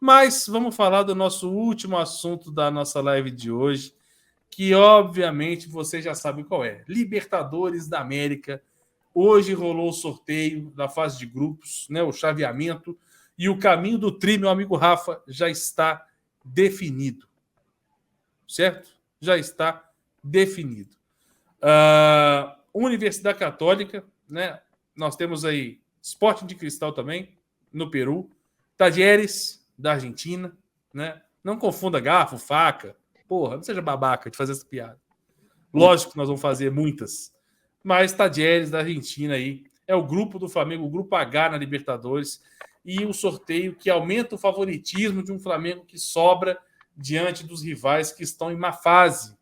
Mas vamos falar do nosso último assunto da nossa live de hoje, que obviamente vocês já sabem qual é. Libertadores da América. Hoje rolou o sorteio da fase de grupos, né, o chaveamento, e o caminho do tri, meu amigo Rafa, já está definido. Certo? Já está definido. Universidade Católica, né? Nós temos aí Sporting de Cristal também, no Peru. Talleres, da Argentina, né? Não confunda garfo, faca. Porra, não seja babaca de fazer essa piada. Lógico que nós vamos fazer muitas. Mas Talleres, da Argentina aí, é o grupo do Flamengo, o grupo H na Libertadores, e o sorteio que aumenta o favoritismo de um Flamengo que sobra diante dos rivais que estão em má fase.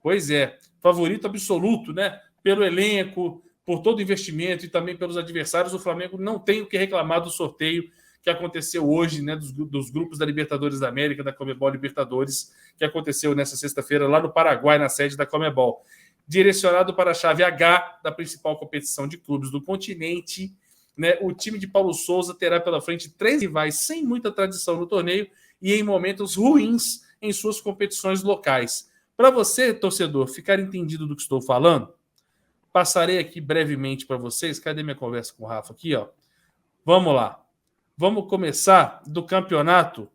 Pois é, favorito absoluto, né? Pelo elenco, por todo o investimento e também pelos adversários, o Flamengo não tem o que reclamar do sorteio que aconteceu hoje, né, dos grupos da Libertadores da América, da Comebol Libertadores, que aconteceu nessa sexta-feira lá no Paraguai, na sede da Comebol. Direcionado para a chave H da principal competição de clubes do continente, né, o time de Paulo Souza terá pela frente 3 rivais sem muita tradição no torneio e em momentos ruins em suas competições locais. Para você, torcedor, ficar entendido do que estou falando, passarei aqui brevemente para vocês. Cadê minha conversa com o Rafa aqui? Ó? Vamos lá. Vamos começar do campeonato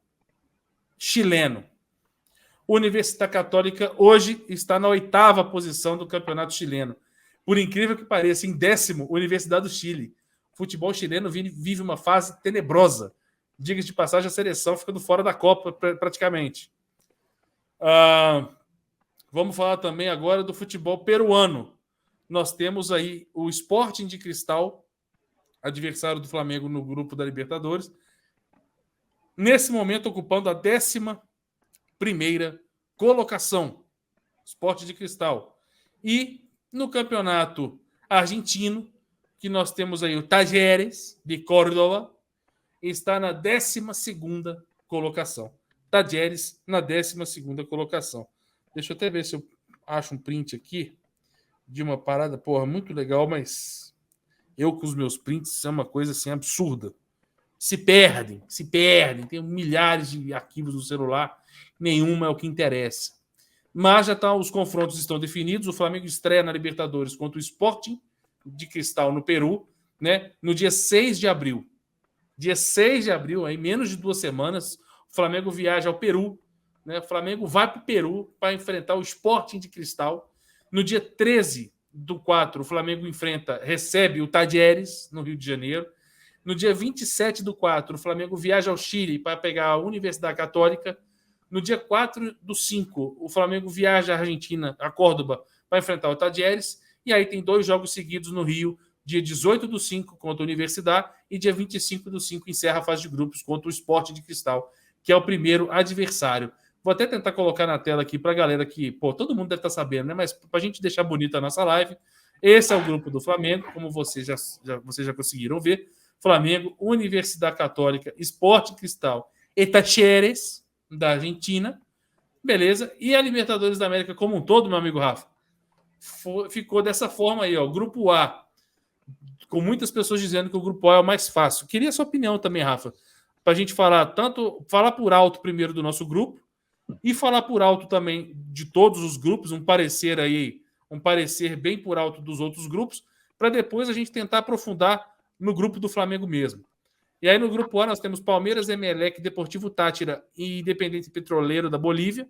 chileno. Universidade Católica hoje está na 8ª posição do campeonato chileno. Por incrível que pareça, em 10º, Universidade do Chile. O futebol chileno vive uma fase tenebrosa. Diga-se de passagem, a seleção ficando fora da Copa praticamente. Vamos falar também agora do futebol peruano. Nós temos aí o Sporting de Cristal, adversário do Flamengo no grupo da Libertadores, nesse momento ocupando a 11ª colocação, Sporting de Cristal. E no campeonato argentino, que nós temos aí o Talleres de Córdoba, está na 12ª colocação. Talleres na 12ª colocação. Deixa eu até ver se eu acho um print aqui de uma parada, porra, muito legal, mas eu com os meus prints é uma coisa assim absurda. Se perdem. Tem milhares de arquivos no celular, nenhuma é o que interessa. Mas já os confrontos estão definidos. O Flamengo estreia na Libertadores contra o Sporting de Cristal no Peru, né? No dia 6 de abril. Dia 6 de abril, em menos de 2 semanas, o Flamengo viaja ao Peru. Né? O Flamengo vai para o Peru para enfrentar o Sporting de Cristal. No dia 13 do 4, o Flamengo recebe o Talleres, no Rio de Janeiro. No dia 27 do 4, o Flamengo viaja ao Chile para pegar a Universidade Católica. No dia 4 do 5, o Flamengo viaja à Argentina, a Córdoba, para enfrentar o Talleres. E aí tem 2 jogos seguidos no Rio, dia 18 do 5 contra a Universidade e dia 25 do 5 encerra a fase de grupos contra o Sporting de Cristal, que é o primeiro adversário. Vou até tentar colocar na tela aqui para a galera que, todo mundo deve estar sabendo, né? Mas para a gente deixar bonita a nossa live, esse é o grupo do Flamengo, como vocês já conseguiram ver. Flamengo, Universidade Católica, Sporting Cristal e Talleres, da Argentina. Beleza? E a Libertadores da América como um todo, meu amigo Rafa, ficou dessa forma aí, ó. Grupo A, com muitas pessoas dizendo que o grupo A é o mais fácil. Queria a sua opinião também, Rafa, para a gente falar por alto primeiro do nosso grupo e falar por alto também de todos os grupos, um parecer bem por alto dos outros grupos, para depois a gente tentar aprofundar no grupo do Flamengo mesmo. E aí no grupo A nós temos Palmeiras, Emelec, Deportivo Táchira e Independente Petroleiro da Bolívia.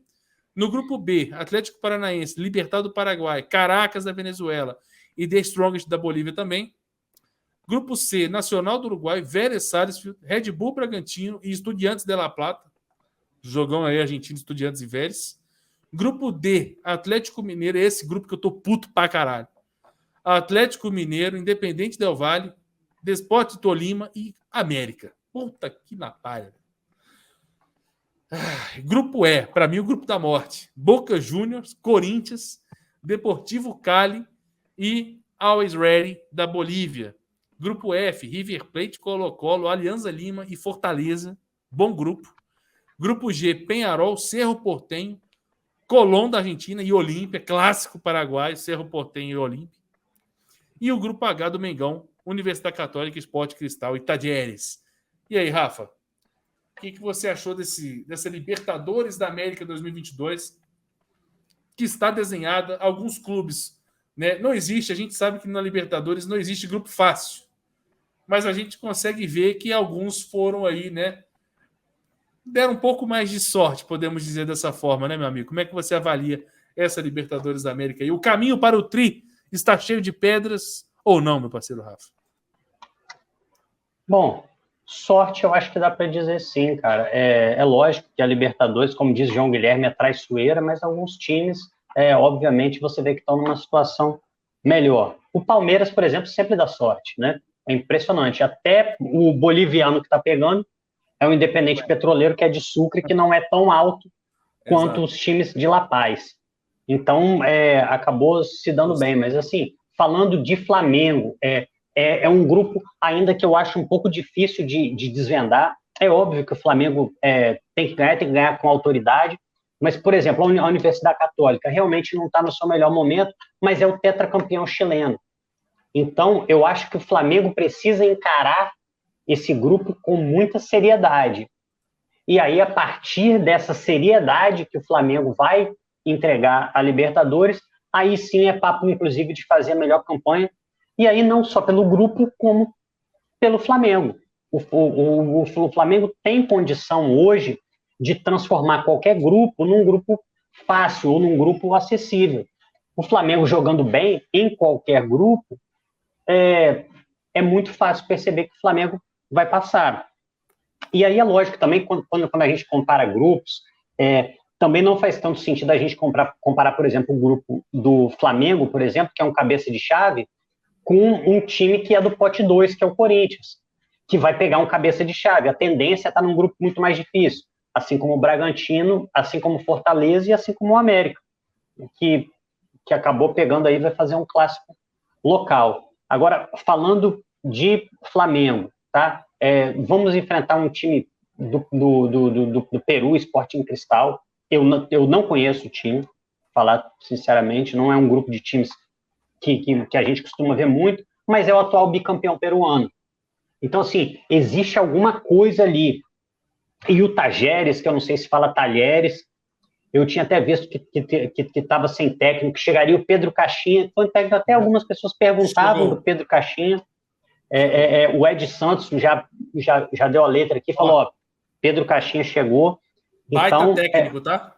No grupo B, Atlético Paranaense, Libertad do Paraguai, Caracas da Venezuela e The Strongest da Bolívia também. Grupo C, Nacional do Uruguai, Vélez Sarsfield, Red Bull Bragantino e Estudiantes de La Plata. Jogão aí, Argentino, Estudiantes e Vélez. Grupo D, Atlético Mineiro, esse grupo que eu tô puto pra caralho. Atlético Mineiro, Independente Del Valle, Desportes Tolima e América. Puta que na palha. Grupo E, para mim o grupo da morte. Boca Juniors, Corinthians, Deportivo Cali e Always Ready da Bolívia. Grupo F, River Plate, Colo-Colo, Alianza Lima e Fortaleza. Bom grupo. Grupo G, Peñarol, Cerro Porteño, Colón da Argentina e Olímpia, clássico paraguaio, Cerro Porteño e Olímpia. E o grupo H do Mengão, Universidade Católica, Sporting Cristal e Talleres. E aí, Rafa? O que você achou dessa Libertadores da América 2022, que está desenhada? Alguns clubes, né? Não existe, a gente sabe que na Libertadores não existe grupo fácil, mas a gente consegue ver que alguns foram aí, né? Deram um pouco mais de sorte, podemos dizer dessa forma, né, meu amigo? Como é que você avalia essa Libertadores da América? E o caminho para o Tri está cheio de pedras ou não, meu parceiro Rafa? Bom, sorte eu acho que dá para dizer sim, cara. É lógico que a Libertadores, como diz João Guilherme, é traiçoeira, mas alguns times, obviamente, você vê que estão numa situação melhor. O Palmeiras, por exemplo, sempre dá sorte, né? É impressionante. Até o boliviano que está pegando é o Independente Petroleiro, que é de Sucre, que não é tão alto quanto Exato. os times de La Paz. Então, acabou se dando bem. Mas, assim, falando de Flamengo, é um grupo ainda que eu acho um pouco difícil de desvendar. É óbvio que o Flamengo tem que ganhar com autoridade, mas, por exemplo, a Universidade Católica realmente não está no seu melhor momento, mas é o tetracampeão chileno. Então, eu acho que o Flamengo precisa encarar esse grupo com muita seriedade. E aí, a partir dessa seriedade que o Flamengo vai entregar a Libertadores, aí sim é papo, inclusive, de fazer a melhor campanha. E aí, não só pelo grupo, como pelo Flamengo. O Flamengo tem condição hoje de transformar qualquer grupo num grupo fácil ou num grupo acessível. O Flamengo jogando bem em qualquer grupo, é muito fácil perceber que o Flamengo vai passar. E aí é lógico também, quando a gente compara grupos, também não faz tanto sentido a gente comparar, por exemplo, o grupo do Flamengo, por exemplo, que é um cabeça de chave, com um time que é do pote 2, que é o Corinthians, que vai pegar um cabeça de chave. A tendência é estar num grupo muito mais difícil, assim como o Bragantino, assim como o Fortaleza e assim como o América, que acabou pegando aí, vai fazer um clássico local. Agora, falando de Flamengo, tá? Vamos enfrentar um time do Peru, Sporting Cristal. Eu não conheço o time, falar sinceramente, não é um grupo de times que a gente costuma ver muito, mas é o atual bicampeão peruano. Então, assim, existe alguma coisa ali. E o Tajeres, que eu não sei se fala Talheres, eu tinha até visto que estava sem técnico, que chegaria o Pedro Caixinha, até algumas pessoas perguntavam do Pedro Caixinha. O Ed Santos já deu a letra aqui, falou, ó, Pedro Caixinha chegou. Baita Então, técnico, tá?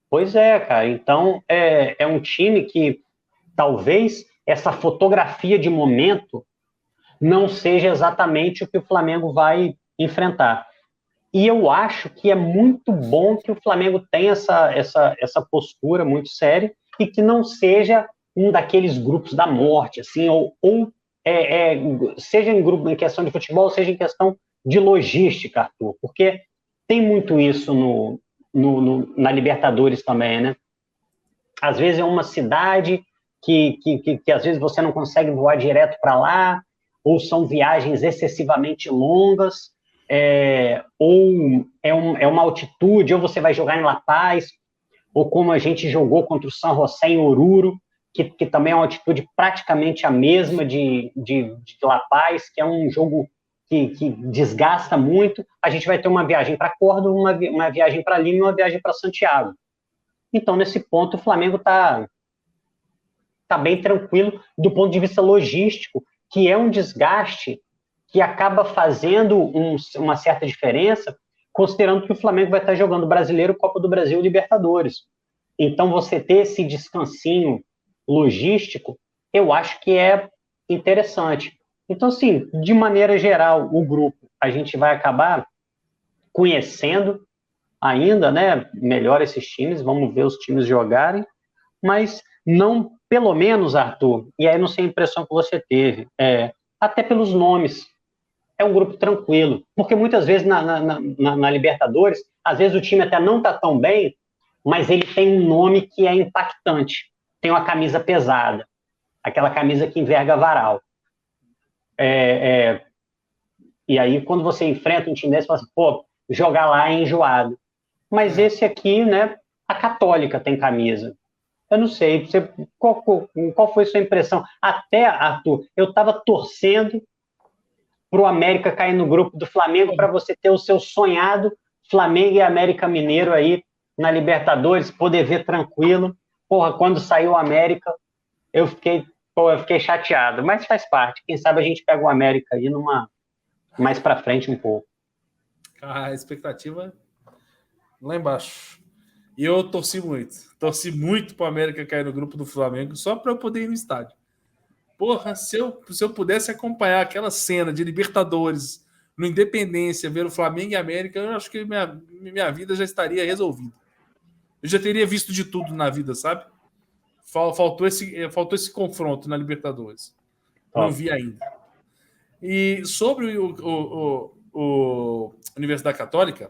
Pois é, cara. Então, é um time que talvez essa fotografia de momento não seja exatamente o que o Flamengo vai enfrentar. E eu acho que é muito bom que o Flamengo tenha essa postura muito séria e que não seja um daqueles grupos da morte, assim, seja em questão de futebol, seja em questão de logística, Arthur, porque tem muito isso na Libertadores também, né? Às vezes é uma cidade que às vezes você não consegue voar direto para lá, ou são viagens excessivamente longas, ou é uma altitude, ou você vai jogar em La Paz, ou como a gente jogou contra o San José em Oruro, que também é uma altitude praticamente a mesma de La Paz, que é um jogo que desgasta muito. A gente vai ter uma viagem para Córdoba, uma viagem para Lima e uma viagem para Santiago. Então, nesse ponto, o Flamengo está bem tranquilo do ponto de vista logístico, que é um desgaste que acaba fazendo uma certa diferença, considerando que o Flamengo vai estar jogando Brasileiro, Copa do Brasil e Libertadores. Então, você ter esse descansinho logístico, eu acho que é interessante. Então, assim, de maneira geral, o grupo, a gente vai acabar conhecendo ainda, né, melhor esses times, vamos ver os times jogarem, mas não, pelo menos, Arthur, e aí não sei a impressão que você teve, até pelos nomes, é um grupo tranquilo, porque muitas vezes na Libertadores, às vezes o time até não está tão bem, mas ele tem um nome que é impactante, tem uma camisa pesada, aquela camisa que enverga varal. E aí, quando você enfrenta um time desse, você fala assim, pô, jogar lá é enjoado. Mas esse aqui, né, a Católica tem camisa. Eu não sei, qual foi a sua impressão? Até, Arthur, eu estava torcendo para o América cair no grupo do Flamengo, para você ter o seu sonhado Flamengo e América Mineiro aí na Libertadores, poder ver tranquilo. Porra, quando saiu o América, eu fiquei chateado, mas faz parte. Quem sabe a gente pega o América aí mais para frente um pouco. A expectativa lá embaixo. E eu torci muito para o América cair no grupo do Flamengo, só para eu poder ir no estádio. Porra, se eu pudesse acompanhar aquela cena de Libertadores no Independência, ver o Flamengo e América, eu acho que minha vida já estaria resolvida. Eu já teria visto de tudo na vida, sabe? Faltou esse confronto na Libertadores. Não vi ainda. E sobre o Universidade Católica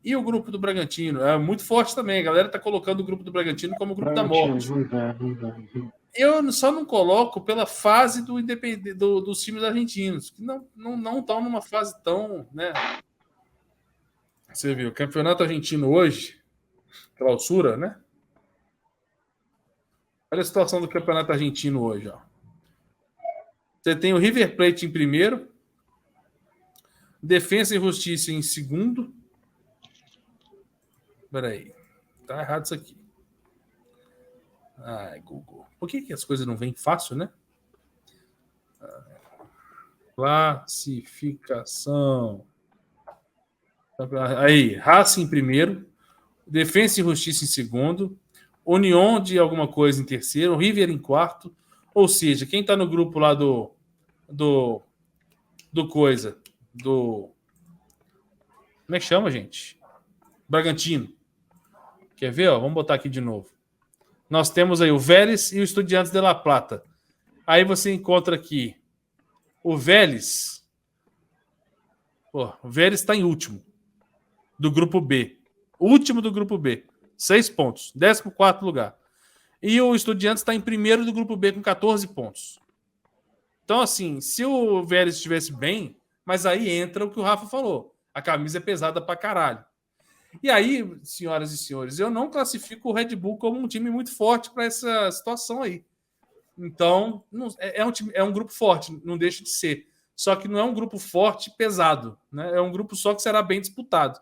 e o grupo do Bragantino, é muito forte também. A galera está colocando o grupo do Bragantino como o grupo da morte. Eu só não coloco pela fase dos times argentinos, que não estão numa fase tão, né? Você viu, o campeonato argentino hoje, clausura, né? Olha a situação do campeonato argentino hoje, ó. Você tem o River Plate em primeiro, Defensa e Justiça em segundo. Peraí, tá errado isso aqui. Ai, Google. Por que as coisas não vêm fácil, né? Classificação. Aí, Racing em primeiro, Defensa e Justiça em segundo, União de alguma coisa em terceiro, River em quarto. Ou seja, quem tá no grupo lá do coisa, como é que chama, gente? Bragantino. Quer ver? Ó? Vamos botar aqui de novo. Nós temos aí o Vélez e o Estudiantes de La Plata. Aí você encontra aqui o Vélez. Pô, o Vélez está em último do grupo B. Último do grupo B. 6 pontos. 14º lugar. E o Estudiantes está em primeiro do grupo B com 14 pontos. Então, assim, se o Vélez estivesse bem, mas aí entra o que o Rafa falou. A camisa é pesada pra caralho. E aí, senhoras e senhores, eu não classifico o Red Bull como um time muito forte para essa situação aí. Então, é um grupo forte, não deixa de ser. Só que não é um grupo forte pesado, né? É um grupo só que será bem disputado.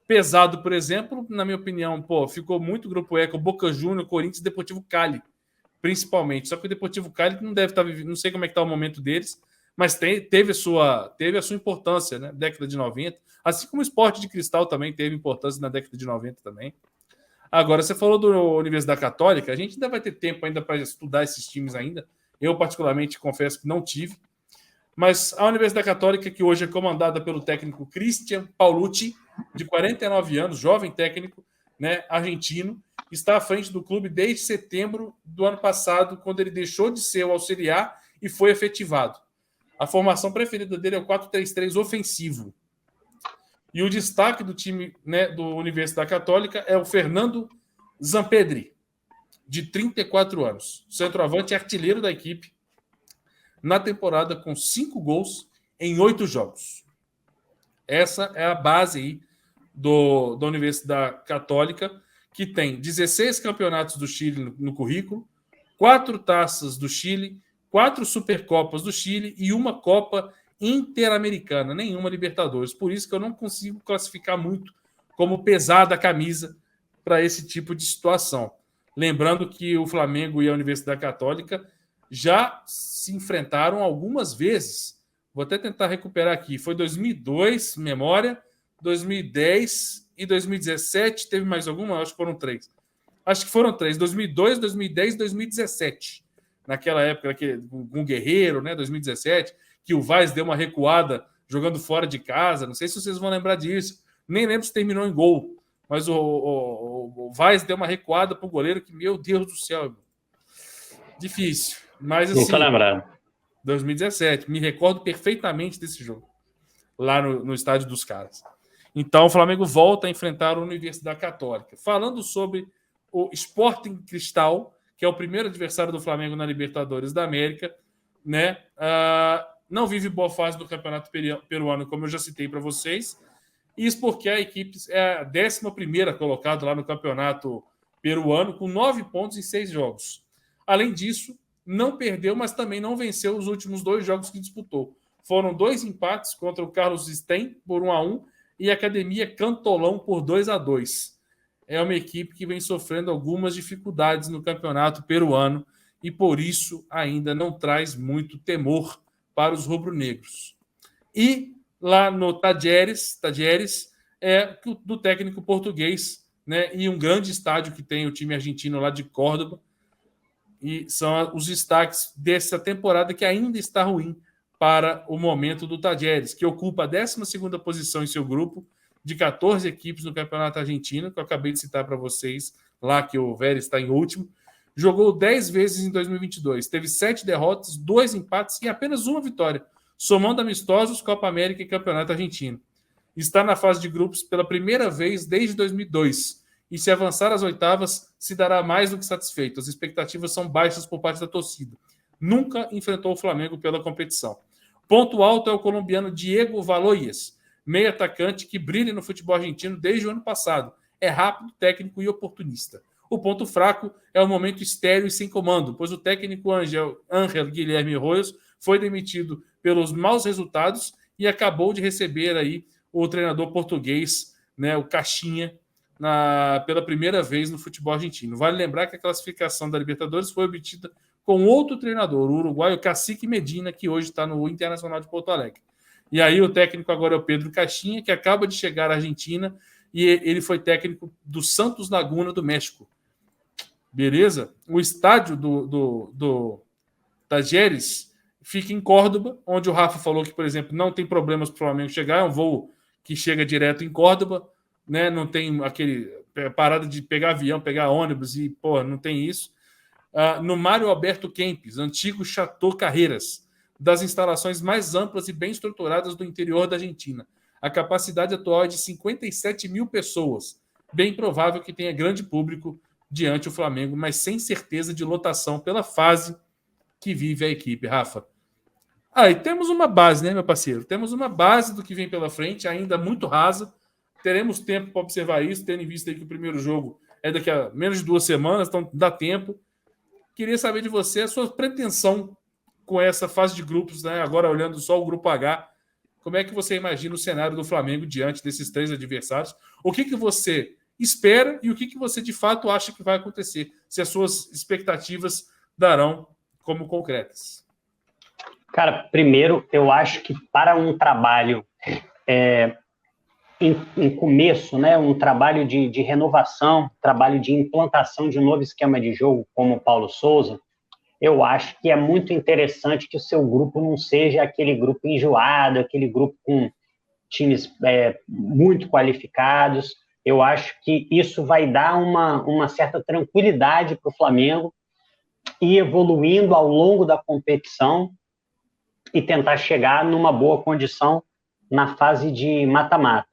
Pesado, por exemplo, na minha opinião, ficou muito grupo E com Boca Juniors, Corinthians e Deportivo Cali, principalmente. Só que o Deportivo Cali não deve estar vivendo, não sei como é que está o momento deles, mas teve a sua importância, né? Década de 90. Assim como o Sport de Cristal também teve importância na década de 90 também. Agora, você falou da Universidade Católica, a gente ainda vai ter tempo ainda para estudar esses times ainda. Eu, particularmente, confesso que não tive. Mas a Universidade Católica, que hoje é comandada pelo técnico Christian Paulucci, de 49 anos, jovem técnico, né, argentino, está à frente do clube desde setembro do ano passado, quando ele deixou de ser o auxiliar e foi efetivado. A formação preferida dele é o 4-3-3 ofensivo. E o destaque do time, né, do Universidade Católica é o Fernando Zampedri, de 34 anos. Centroavante e artilheiro da equipe na temporada com 5 gols em 8 jogos. Essa é a base aí da Universidade Católica, que tem 16 campeonatos do Chile no currículo, 4 taças do Chile, 4 Supercopas do Chile e uma Copa Interamericana, nenhuma Libertadores. Por isso que eu não consigo classificar muito como pesada a camisa para esse tipo de situação. Lembrando que o Flamengo e a Universidade Católica já se enfrentaram algumas vezes. Vou até tentar recuperar aqui. Foi 2002, memória, 2010 e 2017. Teve mais alguma? Acho que foram 3. Acho que foram 3. 2002, 2010 e 2017. Naquela época, com o Guerreiro, né? 2017, que o Vaz deu uma recuada jogando fora de casa. Não sei se vocês vão lembrar disso. Nem lembro se terminou em gol. Mas o Vaz deu uma recuada para o goleiro que, meu Deus do céu, difícil. Mas assim, não tô lembrando. 2017, me recordo perfeitamente desse jogo, lá no estádio dos caras. Então, o Flamengo volta a enfrentar a Universidade Católica. Falando sobre o Sporting Cristal, que é o primeiro adversário do Flamengo na Libertadores da América, né? Não vive boa fase do Campeonato Peruano, como eu já citei para vocês. Isso porque a equipe é a 11ª colocada lá no Campeonato Peruano, com 9 pontos em 6 jogos. Além disso, não perdeu, mas também não venceu os últimos 2 jogos que disputou. foram 2 empates contra o Carlos Stein por 1-1 e a Academia Cantolão por 2-2. É uma equipe que vem sofrendo algumas dificuldades no campeonato peruano e por isso ainda não traz muito temor para os rubro-negros. E lá no Tajeres é do técnico português, né? E um grande estádio que tem o time argentino lá de Córdoba. E são os destaques dessa temporada que ainda está ruim para o momento do Tajeres, que ocupa a 12ª posição em seu grupo, de 14 equipes no Campeonato Argentino, que eu acabei de citar para vocês, lá que o Vélez está em último. Jogou 10 vezes em 2022, teve 7 derrotas, 2 empates e apenas 1 vitória, somando amistosos, Copa América e Campeonato Argentino. Está na fase de grupos pela primeira vez desde 2002, e se avançar às oitavas, se dará mais do que satisfeito. As expectativas são baixas por parte da torcida. Nunca enfrentou o Flamengo pela competição. Ponto alto é o colombiano Diego Valoyes, meio atacante que brilha no futebol argentino desde o ano passado. É rápido, técnico e oportunista. O ponto fraco é o momento estéril e sem comando, pois o técnico Ángel Guilherme Royos foi demitido pelos maus resultados e acabou de receber aí o treinador português, né, o Caixinha, pela primeira vez no futebol argentino. Vale lembrar que a classificação da Libertadores foi obtida com outro treinador, o uruguaio Cacique Medina, que hoje está no Internacional de Porto Alegre. E aí o técnico agora é o Pedro Caixinha, que acaba de chegar à Argentina, e ele foi técnico do Santos Laguna do México. Beleza? O estádio do Tajeres fica em Córdoba, onde o Rafa falou que, por exemplo, não tem problemas para o Flamengo chegar, é um voo que chega direto em Córdoba, né? Não tem aquele parada de pegar avião, pegar ônibus e, pô, não tem isso. No Mário Alberto Kempes, antigo Chateau Carreiras, das instalações mais amplas e bem estruturadas do interior da Argentina. A capacidade atual é de 57 mil pessoas. Bem provável que tenha grande público diante do Flamengo, mas sem certeza de lotação pela fase que vive a equipe, Rafa. E temos uma base, né, meu parceiro? Temos uma base do que vem pela frente, ainda muito rasa. Teremos tempo para observar isso, tendo em vista aí que o primeiro jogo é daqui a menos de 2 semanas, então dá tempo. Queria saber de você a sua pretensão com essa fase de grupos, né? Agora olhando só o grupo H, como é que você imagina o cenário do Flamengo diante desses 3 adversários? O que você espera e o que você de fato acha que vai acontecer? Se as suas expectativas darão como concretas. Cara, primeiro, eu acho que para um trabalho em começo, né, um trabalho de renovação, trabalho de implantação de um novo esquema de jogo, como o Paulo Souza, eu acho que é muito interessante que o seu grupo não seja aquele grupo enjoado, aquele grupo com times muito qualificados. Eu acho que isso vai dar uma certa tranquilidade para o Flamengo ir evoluindo ao longo da competição e tentar chegar numa boa condição na fase de mata-mata.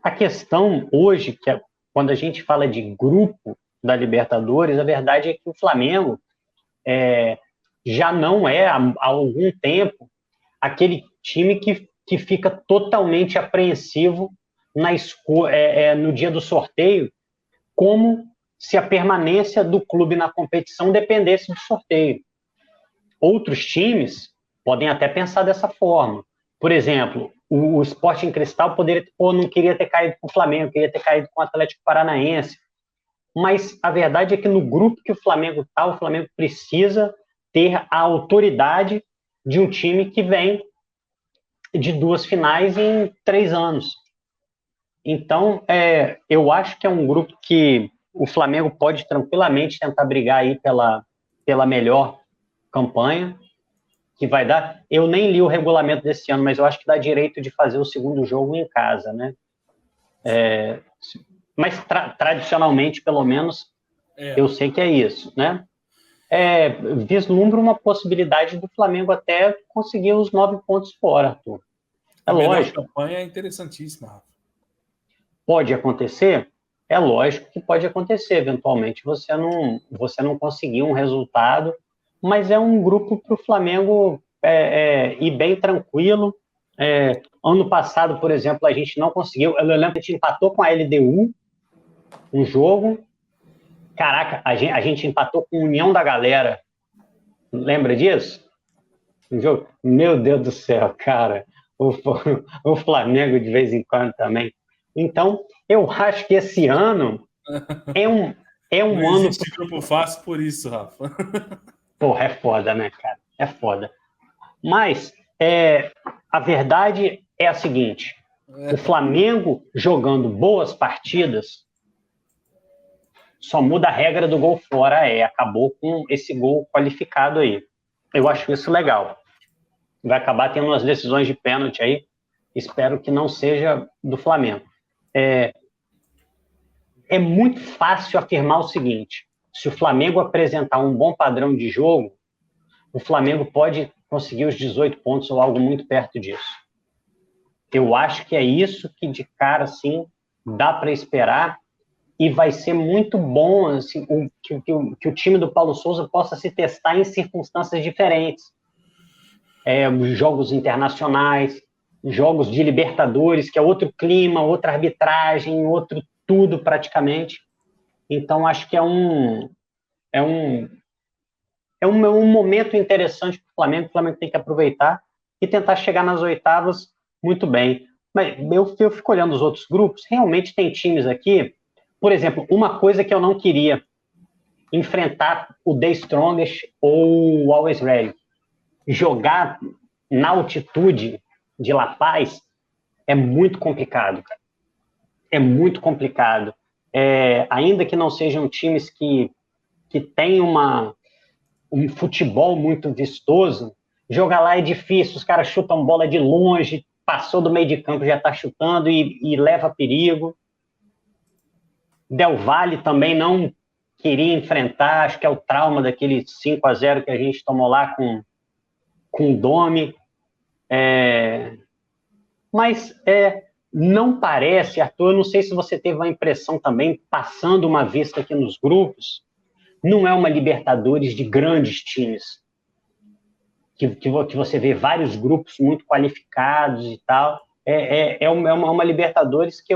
A questão hoje, que quando a gente fala de grupo da Libertadores, a verdade é que o Flamengo já não é, há algum tempo, aquele time que fica totalmente apreensivo no dia do sorteio, como se a permanência do clube na competição dependesse do sorteio. Outros times podem até pensar dessa forma. Por exemplo, o Sporting Cristal não queria ter caído com o Flamengo, queria ter caído com o Atlético Paranaense. Mas a verdade é que no grupo que o Flamengo está, o Flamengo precisa ter a autoridade de um time que vem de 2 finais em 3 anos. Então, eu acho que é um grupo que o Flamengo pode tranquilamente tentar brigar aí pela melhor campanha, que vai dar. Eu nem li o regulamento desse ano, mas eu acho que dá direito de fazer o segundo jogo em casa, né? Mas tradicionalmente, pelo menos, eu sei que é isso, né? Vislumbra uma possibilidade do Flamengo até conseguir os 9 pontos fora, Arthur. Lógico. A campanha é interessantíssima, Rafa. Pode acontecer? É lógico que pode acontecer. Eventualmente você não conseguir um resultado, mas é um grupo para o Flamengo ir bem tranquilo. Ano passado, por exemplo, a gente não conseguiu. Eu lembro que a gente empatou com a LDU um jogo. Caraca, a gente empatou com a União da Galera. Lembra disso? Um jogo, meu Deus do céu, cara. O, o Flamengo de vez em quando também. Então, eu acho que esse ano é um, é Não um ano. existe grupo fácil por isso, Rafa. Porra, é foda, né, cara? É foda. Mas a verdade é a seguinte: o Flamengo jogando boas partidas só muda a regra do gol fora, acabou com esse gol qualificado aí. Eu acho isso legal. Vai acabar tendo umas decisões de pênalti aí. Espero que não seja do Flamengo. É muito fácil afirmar o seguinte: se o Flamengo apresentar um bom padrão de jogo, o Flamengo pode conseguir os 18 pontos ou algo muito perto disso. Eu acho que é isso que de cara assim dá para esperar e vai ser muito bom assim, que o time do Paulo Souza possa se testar em circunstâncias diferentes. Jogos internacionais, jogos de Libertadores, que é outro clima, outra arbitragem, outro tudo praticamente. Então, acho que é um, um momento interessante para o Flamengo. O Flamengo tem que aproveitar e tentar chegar nas oitavas muito bem. Mas eu fico olhando os outros grupos, realmente tem times aqui, por exemplo, uma coisa que eu não queria, enfrentar o The Strongest ou o Always Ready. Jogar na altitude de La Paz é muito complicado, cara. É muito complicado. Ainda que não sejam times que têm um futebol muito vistoso, jogar lá é difícil, os caras chutam bola de longe, passou do meio de campo, já está chutando e leva perigo. Del Valle também não queria enfrentar, acho que é o trauma daquele 5-0 que a gente tomou lá com o Domi. Mas não parece, Arthur, eu não sei se você teve uma impressão também, passando uma vista aqui nos grupos, não é uma Libertadores de grandes times, que você vê vários grupos muito qualificados e tal. É uma Libertadores que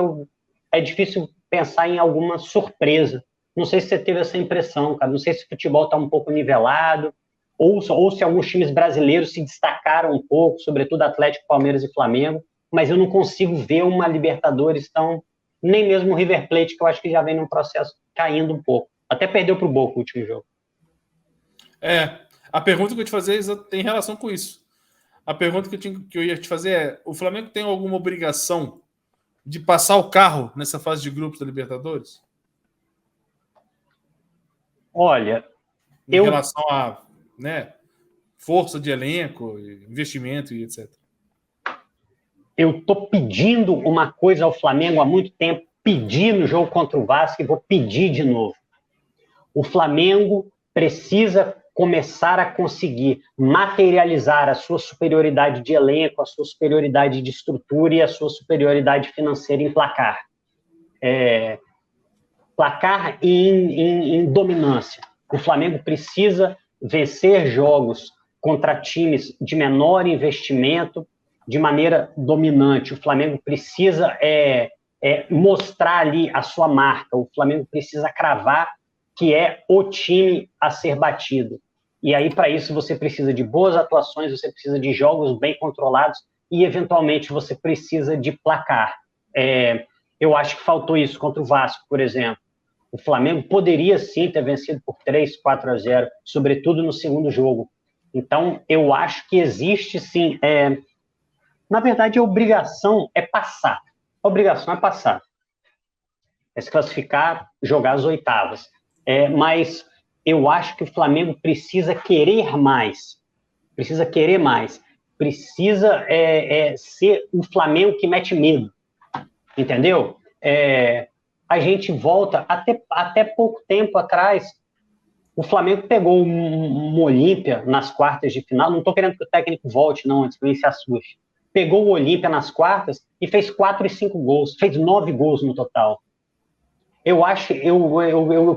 é difícil pensar em alguma surpresa. Não sei se você teve essa impressão, cara. Não sei se o futebol está um pouco nivelado, ou se alguns times brasileiros se destacaram um pouco, sobretudo Atlético, Palmeiras e Flamengo, mas eu não consigo ver uma Libertadores tão... Nem mesmo o River Plate, que eu acho que já vem num processo caindo um pouco. Até perdeu para o Boca o último jogo. A pergunta que eu te fazer tem relação com isso. A pergunta que eu ia te fazer é: o Flamengo tem alguma obrigação de passar o carro nessa fase de grupos da Libertadores? Olha, em relação a força de elenco, investimento e etc. Eu estou pedindo uma coisa ao Flamengo há muito tempo, pedi no jogo contra o Vasco e vou pedir de novo. O Flamengo precisa começar a conseguir materializar a sua superioridade de elenco, a sua superioridade de estrutura e a sua superioridade financeira em placar. Placar em dominância. O Flamengo precisa vencer jogos contra times de menor investimento de maneira dominante. O Flamengo precisa mostrar ali a sua marca. O Flamengo precisa cravar que é o time a ser batido. E aí, para isso, você precisa de boas atuações, você precisa de jogos bem controlados e, eventualmente, você precisa de placar. Eu acho que faltou isso contra o Vasco, por exemplo. O Flamengo poderia, sim, ter vencido por 3-4-0, sobretudo no segundo jogo. Então, eu acho que existe, sim... Na verdade, a obrigação é passar. A obrigação é passar. É se classificar, jogar as oitavas. Mas eu acho que o Flamengo precisa querer mais. Precisa querer mais. Precisa ser o Flamengo que mete medo. Entendeu? A gente volta, até pouco tempo atrás, o Flamengo pegou um Olímpia nas quartas de final. Não estou querendo que o técnico volte, não, antes que ele se assuste. Pegou o Olímpia nas quartas e fez 4 e 5 gols. Fez 9 gols no total. Eu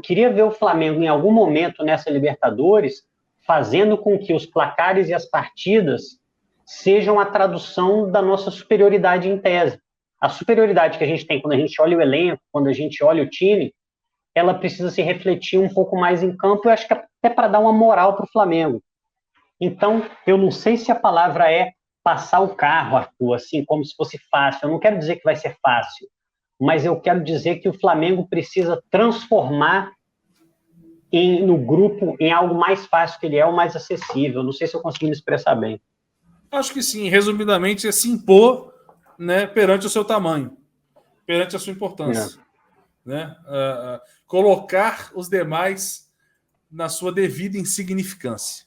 queria ver o Flamengo em algum momento nessa Libertadores fazendo com que os placares e as partidas sejam a tradução da nossa superioridade em tese. A superioridade que a gente tem quando a gente olha o elenco, quando a gente olha o time, ela precisa se refletir um pouco mais em campo, eu acho que até para dar uma moral para o Flamengo. Então, eu não sei se a palavra é passar o carro, Arthur, assim, como se fosse fácil. Eu não quero dizer que vai ser fácil, mas eu quero dizer que o Flamengo precisa transformar no grupo em algo mais fácil que ele é, o mais acessível. Não sei se eu consegui me expressar bem. Acho que sim. Resumidamente, é se impor, né, perante o seu tamanho, perante a sua importância. Né? Colocar os demais na sua devida insignificância.